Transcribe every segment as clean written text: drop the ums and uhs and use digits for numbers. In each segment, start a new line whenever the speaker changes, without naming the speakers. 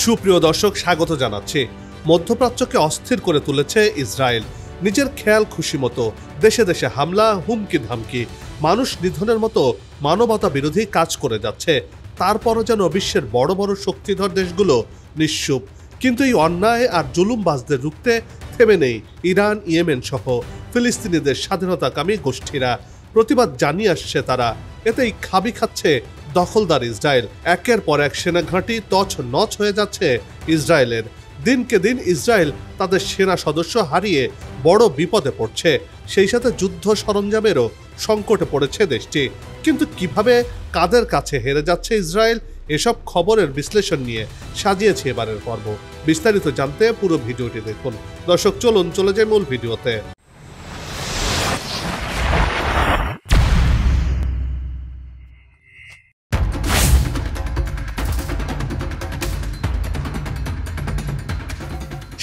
সুপ্রিয় দর্শক, স্বাগত জানাচ্ছি। মধ্যপ্রাচ্যকে অস্থির করে তুলেছে ইসরায়েল। নিজের খেয়াল খুশি মতো দেশে দেশে হামলা, হুমকি ধামকি, মানুষ নিধনের মতো মানবতা বিরোধী কাজ করে যাচ্ছে। তারপরও যেন বিশ্বের বড় বড় শক্তিধর দেশগুলো নিশ্চুপ। কিন্তু এই অন্যায় আর জুলুমবাজদের রুখতে থেমে নেই ইরান, ইয়েমেন সহ ফিলিস্তিনিদের স্বাধীনতাকামী গোষ্ঠীরা। প্রতিবাদ জানিয়ে আসছে তারা। এতেই খাবি খাচ্ছে দখলদার ইসরায়েল। একের পর এক সেনা ঘাঁটি তছ নছ হয়ে যাচ্ছে ইসরায়েলের। দিনকে দিন ইসরায়েল তাদের সেনা সদস্য হারিয়ে বড় বিপদে পড়ছে। সেই সাথে যুদ্ধ সরঞ্জামেরও সংকটে পড়েছে দেশটি। কিন্তু কিভাবে, কাদের কাছে হেরে যাচ্ছে ইসরায়েল, এসব খবরের বিশ্লেষণ নিয়ে সাজিয়েছে এবারের পর্ব। বিস্তারিত জানতে পুরো ভিডিওটি দেখুন। দর্শক, চলুন চলে যাই মূল ভিডিওতে।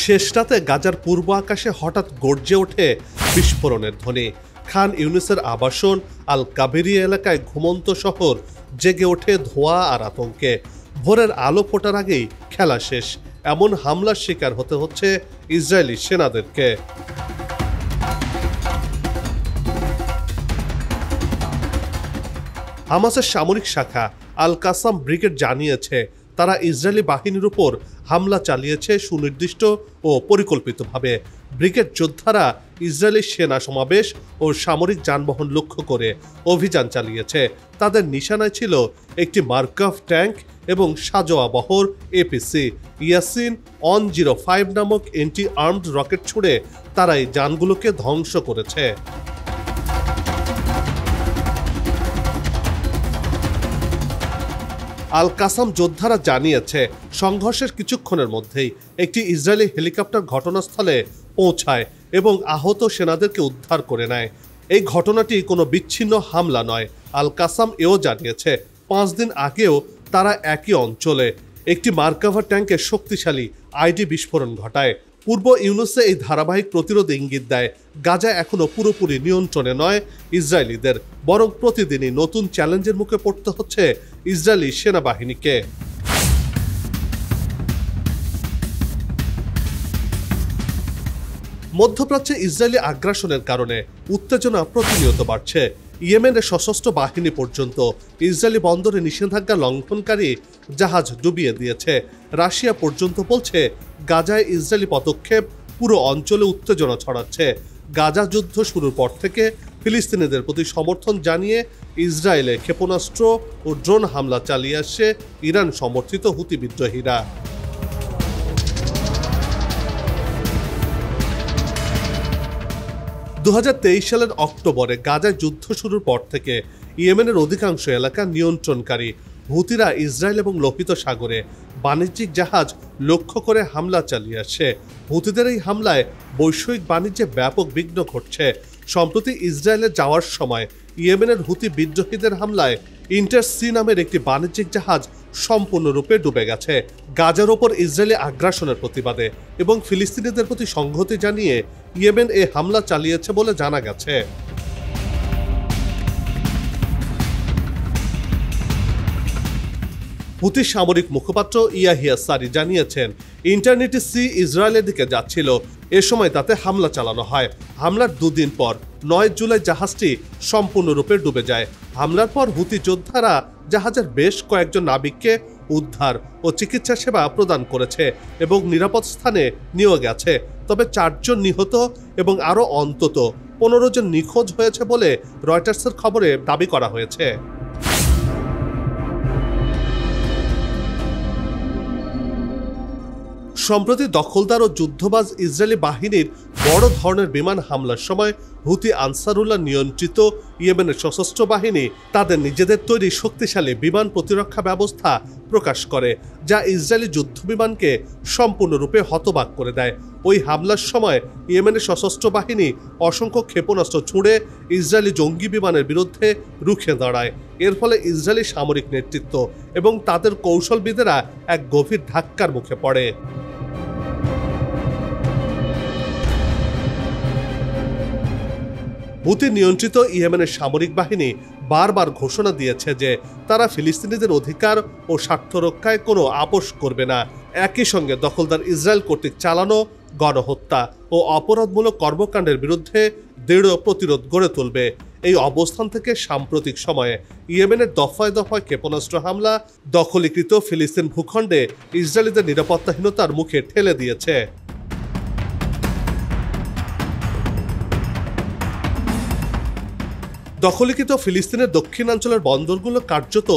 শেষ রাতে গাজার পূর্ব আকাশে হঠাৎ গর্জে ওঠে বিস্ফোরণের ধ্বনি। খান ইউনিসের আবাসন আল কাবেরি এলাকায় ঘুমন্ত শহর জেগে ওঠে ধোঁয়া আর আতঙ্কে। ভোরের আলো ফোটার আগেই খেলা শেষ। এমন হামলার শিকার হতে হচ্ছে ইসরায়েলি সেনাদেরকে। হামাসের সামরিক শাখা আল কাসাম ব্রিগেড জানিয়েছে তারা ইসরায়েলি বাহিনীর উপর হামলা চালিয়েছে সুনির্দিষ্ট ও পরিকল্পিতভাবে। ব্রিগেড যোদ্ধারা ইসরায়েলি সেনা সমাবেশ ও সামরিক যানবাহন লক্ষ্য করে অভিযান চালিয়েছে। তাদের নিশানায় ছিল একটি মার্কাভ ট্যাঙ্ক এবং সাজোয়া বহর এপিসি ইয়াসিন 105 নামক এন্টি আর্মড রকেট ছুড়ে তারা এই যানগুলোকে ধ্বংস করেছে। আল কাসাম যোদ্ধারা জানিয়েছে সংঘর্ষের কিছুক্ষণের মধ্যেই একটি ইসরায়েলি হেলিকপ্টার ঘটনাস্থলে পৌঁছায় এবং আহত সেনাদেরকে উদ্ধার করে নেয়। এই ঘটনাটি কোনো বিচ্ছিন্ন হামলা নয়। আল কাসাম এও জানিয়েছে 5 দিন আগেও তারা একই অঞ্চলে একটি মার্কাভা ট্যাঙ্কে শক্তিশালী আইডি বিস্ফোরণ ঘটায়। পূর্ব ইউনুসে এই ধারাবাহিক প্রতিরোধ ইঙ্গিত দেয় গাজা এখনো পুরোপুরি নিয়ন্ত্রণে নয় ইসরায়েলিদের, বরং প্রতিদিনই নতুন চ্যালেঞ্জের মুখে পড়তে হচ্ছে ইসরায়েলি সেনাবাহিনীকে। মধ্যপ্রাচ্যে ইসরায়েলি আগ্রাসনের কারণে উত্তেজনা প্রতিনিয়ত বাড়ছে। ইয়েমেনের সশস্ত্র বাহিনী পর্যন্ত ইসরায়েলি বন্দরে নিষেধাজ্ঞা লঙ্ঘনকারী জাহাজ ডুবিয়ে দিয়েছে। রাশিয়া পর্যন্ত বলছে গাজায় ইসরায়েলি পদক্ষেপ পুরো অঞ্চলে উত্তেজনা ছড়াচ্ছে। গাজা যুদ্ধ শুরুর পর থেকে ফিলিস্তিনিদের প্রতি সমর্থন জানিয়ে ইসরায়েলে ক্ষেপণাস্ত্র ও ড্রোন হামলা চালিয়ে আসছে ইরান সমর্থিত হুতি বিদ্রোহীরা। দু সালের অক্টোবরে গাজায় যুদ্ধ শুরুর পর থেকে ইয়েমেনের অধিকাংশ এলাকা নিয়ন্ত্রণকারী হুতিরা ইসরায়েল এবং লোহিত সাগরে বাণিজ্যিক জাহাজ লক্ষ্য করে হামলা চালিয়ে আসছে। হুতিদের এই হামলায় বৈশ্বিক বাণিজ্যে ব্যাপক বিঘ্ন ঘটছে। সম্প্রতি ইসরায়েলে যাওয়ার সময় ইয়েমেনের হুতি বিদ্রোহীদের হামলায় ইন্টারসি নামের একটি বাণিজ্যিক জাহাজ সম্পূর্ণরূপে ডুবে গেছে। গাজার ওপর ইসরায়েলি আগ্রাসনের প্রতিবাদে এবং ফিলিস্তিনিদের প্রতি সংহতি জানিয়ে ইয়েমেন এ হামলা চালিয়েছে বলে জানা গেছে। হুতি সামরিক মুখপাত্র ইয়াহিয়া সারি জানিয়েছেন ইন্টারনেটি সি ইসরায়েলের দিকে যাচ্ছিল। এ সময় তাতে হামলা চালানো হয়। হামলার 2 দিন পর 9 জুলাই জাহাজটি সম্পূর্ণরূপে ডুবে যায়। হামলার পর হুতি যোদ্ধারা জাহাজের বেশ কয়েকজন নাবিককে উদ্ধার ও চিকিৎসা সেবা প্রদান করেছে এবং নিরাপদ স্থানে নিয়ে গেছে। তবে 4 জন নিহত এবং আরও অন্তত 15 জন নিখোঁজ হয়েছে বলে রয়টার্সের খবরে দাবি করা হয়েছে। সম্প্রতি দখলদার ও যুদ্ধবাজ ইসরায়েলি বাহিনীর বড় ধরনের বিমান হামলার সময় হুতি আনসারুল্লাহ নিয়ন্ত্রিত ইয়েমেনের সশস্ত্র বাহিনী তাদের নিজেদের তৈরি শক্তিশালী বিমান প্রতিরক্ষা ব্যবস্থা প্রকাশ করে, যা ইসরায়েলি যুদ্ধ বিমানকে সম্পূর্ণরূপে হতবাক করে দেয়। ওই হামলার সময় ইয়েমেনের সশস্ত্র বাহিনী অসংখ্য ক্ষেপণাস্ত্র ছুঁড়ে ইসরায়েলি জঙ্গি বিমানের বিরুদ্ধে রুখে দাঁড়ায়। এর ফলে ইসরায়েলি সামরিক নেতৃত্ব এবং তাদের কৌশলবিদেরা এক গভীর ধাক্কার মুখে পড়ে। হুতি নিয়ন্ত্রিত ইয়েমেনের সামরিক বাহিনী বারবার ঘোষণা দিয়েছে যে তারা ফিলিস্তিনিদের অধিকার ও স্বার্থ রক্ষায় কোনো আপোষ করবে না। একই সঙ্গে দখলদার ইসরায়েল কর্তৃক চালানো গণহত্যা ও অপরাধমূলক কর্মকাণ্ডের বিরুদ্ধে দৃঢ় প্রতিরোধ গড়ে তুলবে। এই অবস্থান থেকে সাম্প্রতিক সময়ে ইয়েমেনের দফায় দফায় ক্ষেপণাস্ত্র হামলা দখলীকৃত ফিলিস্তিন ভূখণ্ডে ইসরায়েলিদের নিরাপত্তাহীনতার মুখে ঠেলে দিয়েছে। দখলীকৃত ফিলিস্তিনের দক্ষিণাঞ্চলের বন্দরগুলো কার্যত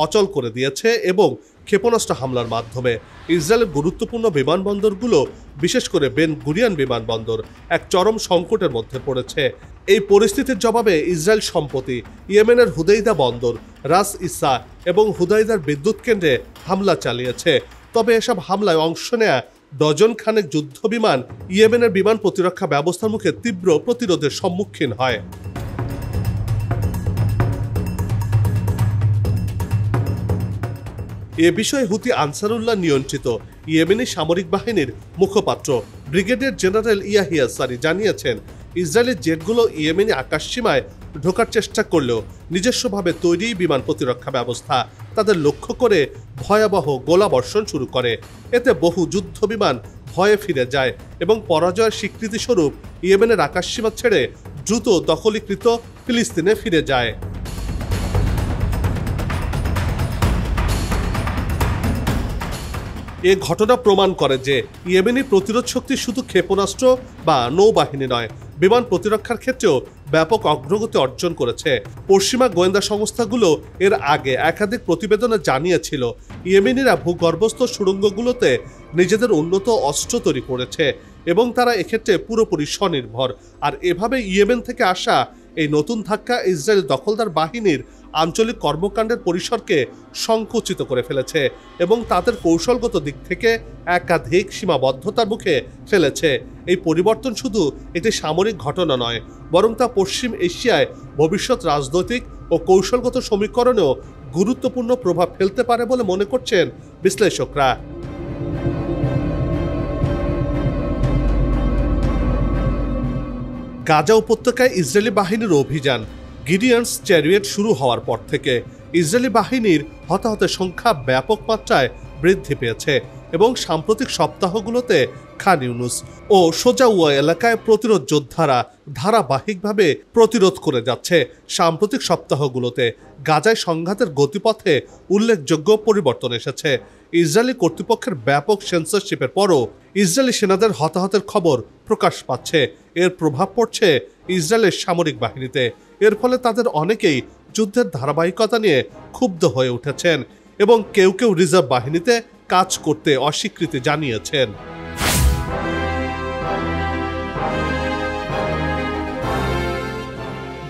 অচল করে দিয়েছে এবং ক্ষেপণাস্ত্র হামলার মাধ্যমে ইসরায়েলের গুরুত্বপূর্ণ বিমানবন্দরগুলো, বিশেষ করে বেন গুরিয়ন বিমানবন্দর, এক চরম সংকটের মধ্যে পড়েছে। এই পরিস্থিতির জবাবে ইসরায়েল সম্প্রতি ইয়েমেনের হুদাইদা বন্দর, রাস ইসা এবং হুদাইদার বিদ্যুৎ কেন্দ্রে হামলা চালিয়েছে। তবে এসব হামলায় অংশ নেয়া ডজন খানেক যুদ্ধ বিমান ইয়েমেনের বিমান প্রতিরক্ষা ব্যবস্থার মুখে তীব্র প্রতিরোধের সম্মুখীন হয়। এ বিষয়ে হুতি আনসারুল্লাহ নিয়ন্ত্রিত ইয়েমেনি সামরিক বাহিনীর মুখপাত্র ব্রিগেডিয়ার জেনারেল ইয়াহিয়া সারি জানিয়েছেন, ইসরায়েলের জেটগুলো ইয়েমেনি আকাশসীমায় ঢোকার চেষ্টা করলেও নিজস্বভাবে তৈরি বিমান প্রতিরক্ষা ব্যবস্থা তাদের লক্ষ্য করে ভয়াবহ গোলাবর্ষণ শুরু করে। এতে বহু যুদ্ধ বিমান ভয়ে ফিরে যায় এবং পরাজয়ের স্বীকৃতিস্বরূপ ইয়েমেনের আকাশসীমা ছেড়ে দ্রুত দখলীকৃত ফিলিস্তিনে ফিরে যায়। এ ঘটনা প্রমাণ করে যে ইয়েমেনি প্রতিরোধ শক্তি শুধু ক্ষেপণাস্ত্র বা নৌবাহিনী নয়, বিমান প্রতিরক্ষার ক্ষেত্রেও ব্যাপক অগ্রগতি অর্জন করেছে। পশ্চিমা গোয়েন্দা সংস্থাগুলো এর আগে একাধিক প্রতিবেদনে জানিয়েছিল ইয়েমেনিরা ভূগর্ভস্থ সুড়ঙ্গগুলোতে নিজেদের উন্নত অস্ত্র তৈরি করেছে এবং তারা এক্ষেত্রে পুরোপুরি স্বনির্ভর। আর এভাবে ইয়েমেন থেকে আসা এই নতুন ধাক্কা ইসরায়েল দখলদার বাহিনীর আঞ্চলিক কর্মকাণ্ডের পরিসরকে সংকুচিত করে ফেলেছে এবং তাদের কৌশলগত দিক থেকে একাধিক সীমাবদ্ধতার মুখে ফেলেছে। এই পরিবর্তন শুধু একটি সামরিক ঘটনা নয়, বরং তা পশ্চিম এশিয়ায় ভবিষ্যৎ রাজনৈতিক ও কৌশলগত সমীকরণেও গুরুত্বপূর্ণ প্রভাব ফেলতে পারে বলে মনে করছেন বিশ্লেষকরা। গাজা উপত্যকায় ইসরায়েলি বাহিনীর অভিযান গিডিয়নস চ্যারিয়েট শুরু হওয়ার পর থেকে ইসরায়েলি বাহিনীর হতাহতের সংখ্যা ব্যাপক মাত্রায় বৃদ্ধি পেয়েছে এবং সাম্প্রতিক সপ্তাহগুলোতে খান ইউনুস ও সোজাউয়া এলাকায় প্রতিরোধ যোদ্ধারা ধারাবাহিকভাবে প্রতিরোধ করে যাচ্ছে। সাম্প্রতিক সপ্তাহগুলোতে গাজায় সংঘাতের গতিপথে উল্লেখযোগ্য পরিবর্তন এসেছে। ইসরায়েলি কর্তৃপক্ষের ব্যাপক সেন্সরশিপের পরও ইসরায়েলি সেনাদের হতাহতের খবর প্রকাশ পাচ্ছে। এর প্রভাব পড়ছে ইসরায়েলের সামরিক বাহিনীতে। এর ফলে তাদের অনেকেই যুদ্ধের ধারাবাহিকতা নিয়ে ক্ষুব্ধ হয়ে উঠেছেন এবং কেউ কেউ রিজার্ভ বাহিনীতে কাজ করতে অস্বীকৃতি জানিয়েছেন।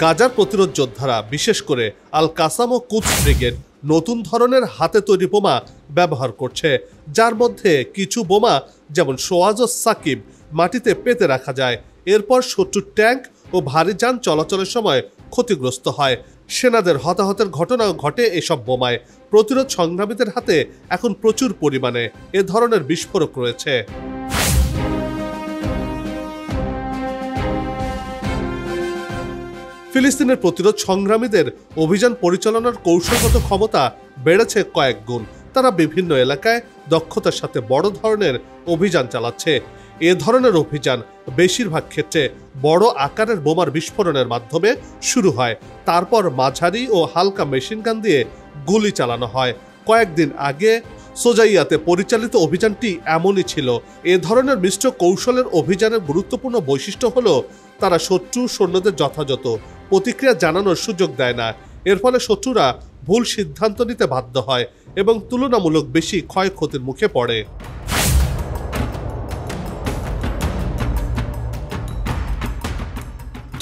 গাজার প্রতিরোধ যোদ্ধারা, বিশেষ করে আল কাসাম ও কুদস ব্রিগেড, নতুন ধরনের হাতে তৈরি বোমা ব্যবহার করছে, যার মধ্যে কিছু বোমা যেমন সোয়াজ ও সাকিব মাটিতে পেতে রাখা যায়। এরপর শত্রুর ট্যাঙ্ক ও ভারী যান চলাচলের সময় ক্ষতিগ্রস্ত হয়। সেনাদের হতাহতের ঘটনাও ঘটে এসব বোমায়। প্রতিরোধ সংগ্রামীদের হাতে এখন প্রচুর পরিমাণে এ ধরনের বিস্ফোরক রয়েছে। ফিলিস্তিনের প্রতিরোধ সংগ্রামীদের অভিযান পরিচালনার কৌশলগত ক্ষমতা বেড়েছে কয়েক গুণ। তারা বিভিন্ন এলাকায় দক্ষতার সাথে বড় ধরনের অভিযান চালাচ্ছে। এ ধরনের অভিযান বেশিরভাগ ক্ষেত্রে বড় আকারের বোমার বিস্ফোরণের মাধ্যমে শুরু হয়, তারপর মাঝারি ও হালকা মেশিনগান দিয়ে গুলি চালানো হয়। কয়েকদিন আগে সোজাইয়াতে পরিচালিত অভিযানটি এমনই ছিল। এ ধরনের মিশ্র কৌশলের অভিযানের গুরুত্বপূর্ণ বৈশিষ্ট্য হলো তারা শত্রু সৈন্যদের যথাযথ প্রতিক্রিয়া জানানোর সুযোগ দেয় না। এর ফলে শত্রুরা ভুল সিদ্ধান্ত নিতে বাধ্য হয় এবং তুলনামূলক বেশি ক্ষয়ক্ষতির মুখে পড়ে।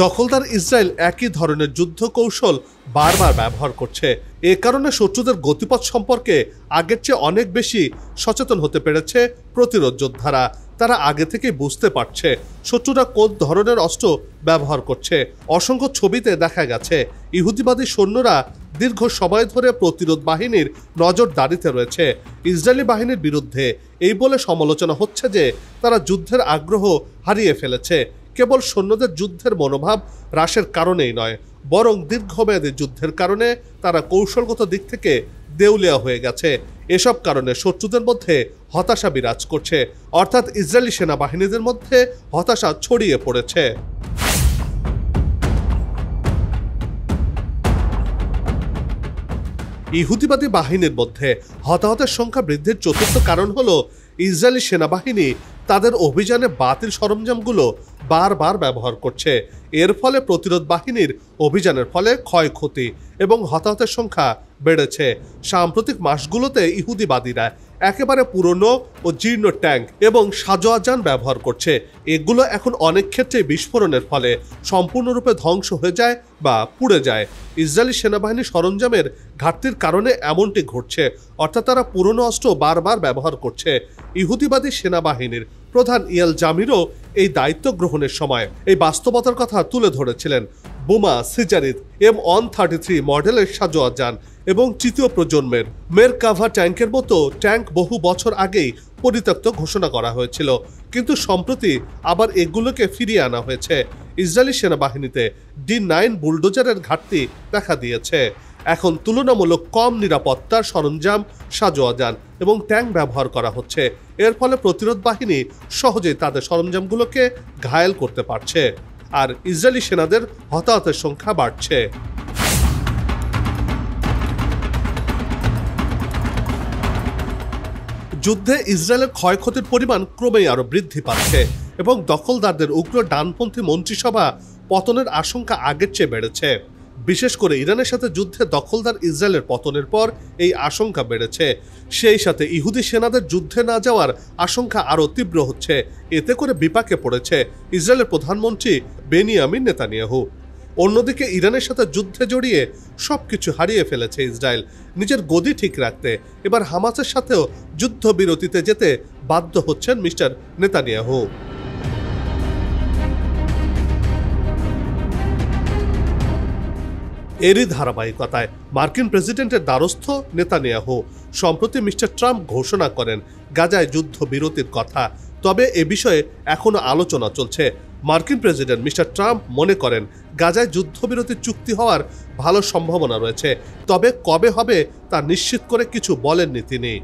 দখলদার ইসরায়েল একই ধরনের যুদ্ধ কৌশল বারবার ব্যবহার করছে। এ কারণে শত্রুদের গতিপথ সম্পর্কে আগের চেয়ে অনেক বেশি সচেতন হতে পেরেছে প্রতিরোধ যোদ্ধারা। তারা আগে থেকে বুঝতে পারছে শত্রুরা কোন ধরনের অস্ত্র ব্যবহার করছে। অসংখ্য ছবিতে দেখা গেছে ইহুদিবাদী সৈন্যরা দীর্ঘ সময় ধরে প্রতিরোধ বাহিনীর নজরদারিতে রয়েছে। ইসরায়েলি বাহিনীর বিরুদ্ধে এই বলে সমালোচনা হচ্ছে যে তারা যুদ্ধের আগ্রহ হারিয়ে ফেলেছে। কেবল সৈন্যদের যুদ্ধের মনোভাব হ্রাসের কারণেই নয়, বরং দীর্ঘমেয়াদী যুদ্ধের কারণে তারা কৌশলগত দিক থেকে দেউলিয়া হয়ে গেছে। এসব কারণে শত্রুদের মধ্যে হতাশা বিরাজ করছে, অর্থাৎ ইসরায়েলি সেনাবাহিনীদের মধ্যে হতাশা ছড়িয়ে পড়েছে। ইহুদিবাদী বাহিনীর মধ্যে হতাহতের সংখ্যা বৃদ্ধির চতুর্থ কারণ হলো ইসরায়েলি সেনাবাহিনী তাদের অভিযানে বাতিল সরঞ্জামগুলো বারবার ব্যবহার করছে। এর ফলে প্রতিরোধ বাহিনীর অভিযানের ফলে ক্ষয়ক্ষতি এবং হতাহতের সংখ্যা বেড়েছে। সাম্প্রতিক মাসগুলোতে ইহুদিবাদীরা একেবারে পুরনো ও জীর্ণ ট্যাঙ্ক এবং সাজোয়া যান ব্যবহার করছে। এগুলো এখন অনেক ক্ষেত্রে বিস্ফোরণের ফলে সম্পূর্ণরূপে ধ্বংস হয়ে যায় বা পুড়ে যায়। ইসরায়েলি সেনাবাহিনী সরঞ্জামের ঘাটতির কারণে এমনটি ঘটছে, অর্থাৎ তারা পুরনো অস্ত্র বারবার ব্যবহার করছে। ইহুদিবাদী সেনাবাহিনীর প্রধান ইয়াল জামিরও এই দায়িত্ব গ্রহণের সময় এই বাস্তবতার কথা তুলে ধরেছিলেন। বোমা, সিজারিত, M133 মডেলের সাজোয়া যান এবং তৃতীয় প্রজন্মের মেরকাভা ট্যাঙ্কের মতো ট্যাঙ্ক বহু বছর আগেই পরিত্যক্ত ঘোষণা করা হয়েছিল, কিন্তু সম্প্রতি আবার এগুলোকে ফিরিয়ে আনা হয়েছে। ইসরায়েলি সেনাবাহিনীতে D9 বুলডোজারের ঘাটতি দেখা দিয়েছে। এখন তুলনামূলক কম নিরাপত্তার সরঞ্জাম, সাজোয়া যান এবং ট্যাঙ্ক ব্যবহার করা হচ্ছে। এর ফলে প্রতিরোধ বাহিনী সহজেই তাদের সরঞ্জামগুলোকে ঘায়েল করতে পারছে, আর ইসরায়েলি সেনাদের হতাহতের সংখ্যা বাড়ছে। যুদ্ধে ইসরায়েলের ক্ষয়ক্ষতির পরিমাণ ক্রমেই আরো বৃদ্ধি পাচ্ছে এবং দখলদারদের উগ্র ডানপন্থী মন্ত্রিসভা পতনের আশঙ্কা আগের চেয়ে বেড়েছে। বিশেষ করে ইরানের সাথে যুদ্ধে দখলদার ইসরায়েলের পতনের পর এই আশঙ্কা বেড়েছে। সেই সাথে ইহুদি সেনাদের যুদ্ধে না যাওয়ার আশঙ্কা আরও তীব্র হচ্ছে। এতে করে বিপাকে পড়েছে ইসরায়েলের প্রধানমন্ত্রী বেনিয়ামিন নেতানিয়াহু। অন্যদিকে ইরানের সাথে যুদ্ধে জড়িয়ে সবকিছু হারিয়ে ফেলেছে ইসরায়েল। নিজের গদি ঠিক রাখতে এবার হামাসের সাথেও যুদ্ধবিরতিতে যেতে বাধ্য হচ্ছেন মিস্টার নেতানিয়াহু। এরই ধারাবাহিকতায় মার্কিন প্রেসিডেন্টের দ্বারস্থ নেতানিয়াহু সম্প্রতি মিস্টার ট্রাম্প ঘোষণা করেন গাজায় যুদ্ধবিরতির কথা। তবে এ বিষয়ে এখনো আলোচনা চলছে। মার্কিন প্রেসিডেন্ট মিস্টার ট্রাম্প মনে করেন গাজায় যুদ্ধবিরতির চুক্তি হওয়ার ভালো সম্ভাবনা রয়েছে, তবে কবে হবে তা নিশ্চিত করে কিছু বলেননি তিনি।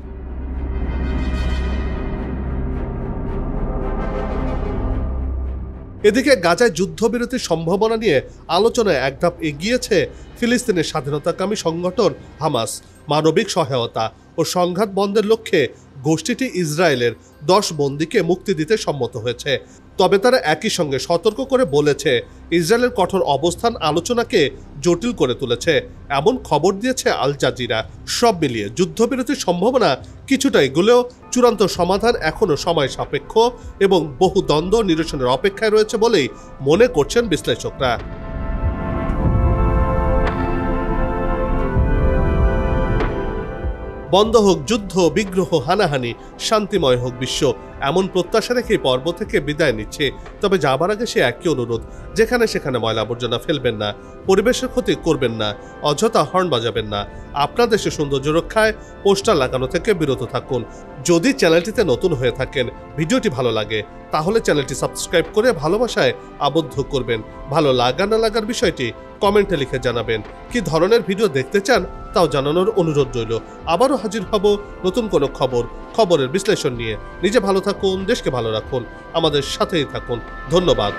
এদিকে গাজায় যুদ্ধবিরতির সম্ভাবনা নিয়ে আলোচনায় এক ধাপ এগিয়েছে ফিলিস্তিনের স্বাধীনতাকামী সংগঠন হামাস। মানবিক সহায়তা ও সংঘাত বন্ধের লক্ষ্যে গোষ্ঠীটি ইসরায়েলের 10 বন্দীকে মুক্তি দিতে সম্মত হয়েছে। তবে তারা একই সঙ্গে সতর্ক করে বলেছে ইসরায়েলের কঠোর অবস্থান আলোচনাকে জটিল করে তুলেছে, এমন খবর দিয়েছে আল জাজিরা। সব মিলিয়ে যুদ্ধবিরতির সম্ভাবনা কিছুটা এগুলেও চূড়ান্ত সমাধান এখনো সময় সাপেক্ষ এবং বহু দ্বন্দ্ব নিরসনের অপেক্ষায় রয়েছে বলেই মনে করছেন বিশ্লেষকরা। বন্ধ হোক যুদ্ধ, বিগ্রহ, হানাহানি, শান্তিময় হোক বিশ্ব, এমন প্রত্যাশা রেখে পর্ব থেকে বিদায় নিচ্ছে। তবে যাবার আগে সে একই অনুরোধ, যেখানে সেখানে ময়লা আবর্জনা ফেলবেন না, পরিবেশের ক্ষতি করবেন না, অযথা হর্ন বাজাবেন না, আপনার দেশের সৌন্দর্য রক্ষায় পোস্টার লাগানো থেকে বিরত থাকুন। যদি চ্যানেলটিতে নতুন হয়ে থাকেন, ভিডিওটি ভালো লাগে, তাহলে চ্যানেলটি সাবস্ক্রাইব করে ভালোবাসায় আবদ্ধ করবেন। ভালো লাগা না লাগার বিষয়টি কমেন্টে লিখে জানাবেন। কি ধরনের ভিডিও দেখতে চান তাও জানানোর অনুরোধ রইল। আবারও হাজির হব নতুন কোনো খবরের বিশ্লেষণ নিয়ে। নিজে ভালো থাকুন, দেশকে ভালো রাখুন, আমাদের সাথেই থাকুন। ধন্যবাদ।